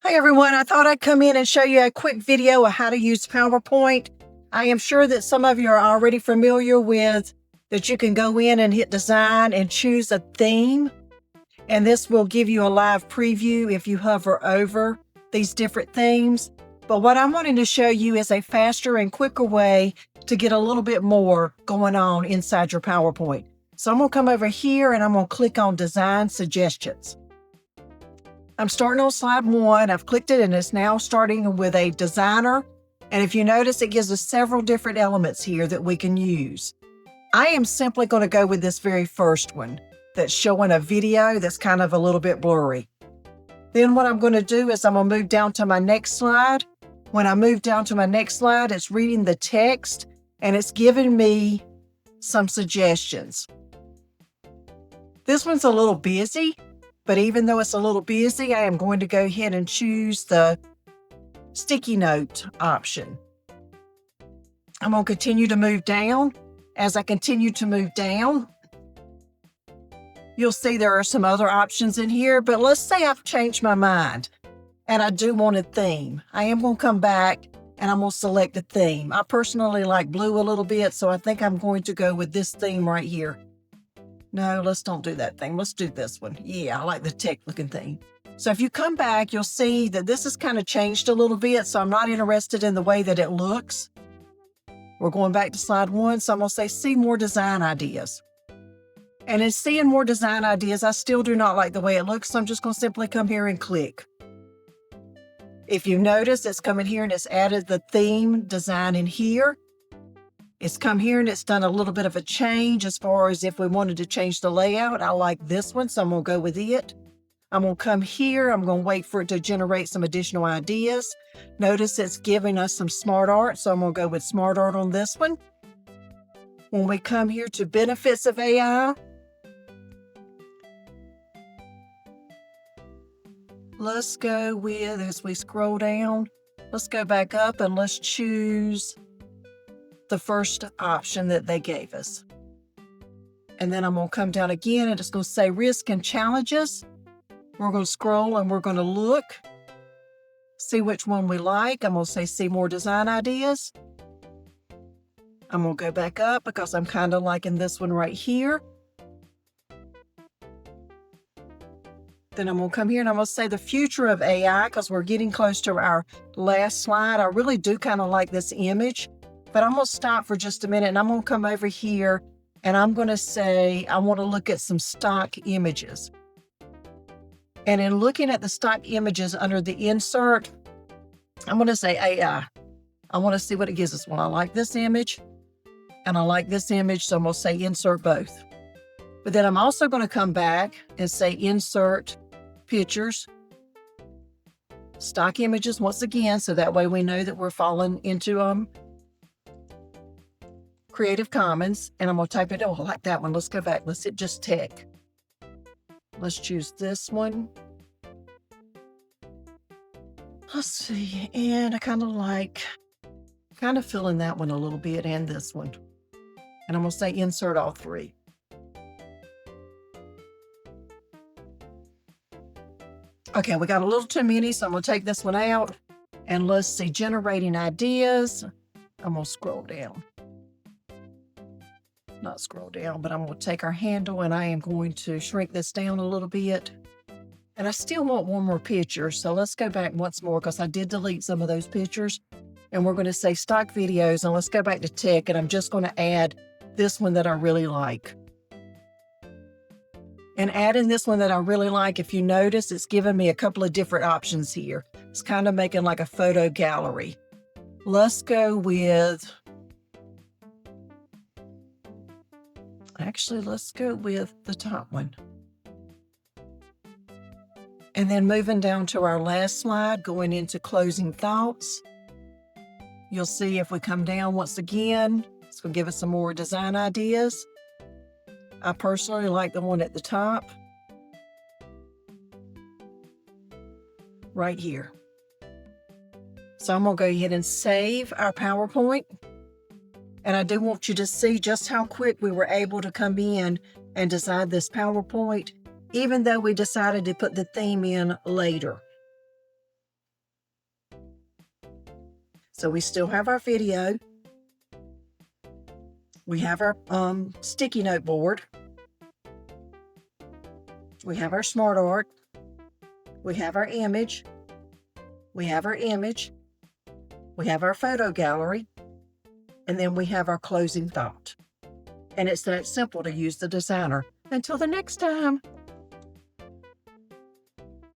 Hi everyone, I thought I'd come in and show you a quick video of how to use PowerPoint. I am sure that some of you are already familiar with that you can go in and hit design and choose a theme. And this will give you a live preview if you hover over these different themes. But what I'm wanting to show you is a faster and quicker way to get a little bit more going on inside your PowerPoint. So I'm going to come over here and I'm going to click on Design Suggestions. I'm starting on slide 1. I've clicked it and it's now starting with a designer. And if you notice, it gives us several different elements here that we can use. I am simply going to go with this very first one that's showing a video that's kind of a little bit blurry. Then what I'm going to do is I'm going to move down to my next slide. When I move down to my next slide, it's reading the text and it's giving me some suggestions. This one's a little busy. But even though it's a little busy, I am going to go ahead and choose the sticky note option. I'm going to continue to move down. As I continue to move down, you'll see there are some other options in here, but let's say I've changed my mind and I do want a theme. I am going to come back and I'm going to select a theme. I personally like blue a little bit, so I think I'm going to go with this theme right here. No, let's don't do that thing. Let's do this one. Yeah, I like the tech looking thing. So if you come back, you'll see that this has kind of changed a little bit. So I'm not interested in the way that it looks. We're going back to slide 1. So I'm going to say, see more design ideas. And in seeing more design ideas, I still do not like the way it looks. So I'm just going to simply come here and click. If you notice, it's coming here and it's added the theme design in here. It's come here and it's done a little bit of a change as far as if we wanted to change the layout. I like this one, so I'm going to go with it. I'm going to come here. I'm going to wait for it to generate some additional ideas. Notice it's giving us some smart art, so I'm going to go with smart art on this one. When we come here to benefits of AI, let's go with, as we scroll down, let's go back up and let's choose the first option that they gave us. And then I'm going to come down again and it's going to say risk and challenges. We're going to scroll and we're going to look, see which one we like. I'm going to say see more design ideas. I'm going to go back up because I'm kind of liking this one right here. Then I'm going to come here and I'm going to say the future of AI because we're getting close to our last slide. I really do kind of like this image. But I'm going to stop for just a minute and I'm going to come over here and I'm going to say, I want to look at some stock images. And in looking at the stock images under the insert, I'm going to say AI. I want to see what it gives us. Well, I like this image and I like this image, so I'm going to say insert both. But then I'm also going to come back and say insert pictures, stock images once again, so that way we know that we're falling into Creative Commons, and I'm going to type it. Oh, I like that one. Let's go back. Let's hit just tech. Let's choose this one. Let's see. And I kind of feeling that one a little bit and this one. And I'm going to say insert all three. Okay, we got a little too many, so I'm going to take this one out. And let's see, generating ideas. I'm going to scroll down. Not scroll down, but I'm going to take our handle and I am going to shrink this down a little bit. And I still want one more picture. So let's go back once more because I did delete some of those pictures. And we're going to say stock videos and let's go back to tech. And I'm just going to add this one that I really like. And adding this one that I really like, if you notice, it's giving me a couple of different options here. It's kind of making like a photo gallery. Let's go with... Actually, let's go with the top one. And then moving down to our last slide, going into closing thoughts. You'll see if we come down once again, it's going to give us some more design ideas. I personally like the one at the top. Right here. So I'm going to go ahead and save our PowerPoint. And I do want you to see just how quick we were able to come in and design this PowerPoint, even though we decided to put the theme in later. So we still have our video. We have our sticky note board. We have our smart art. We have our image. We have our image. We have our photo gallery. And then we have our closing thought. And it's that simple to use the designer. Until the next time.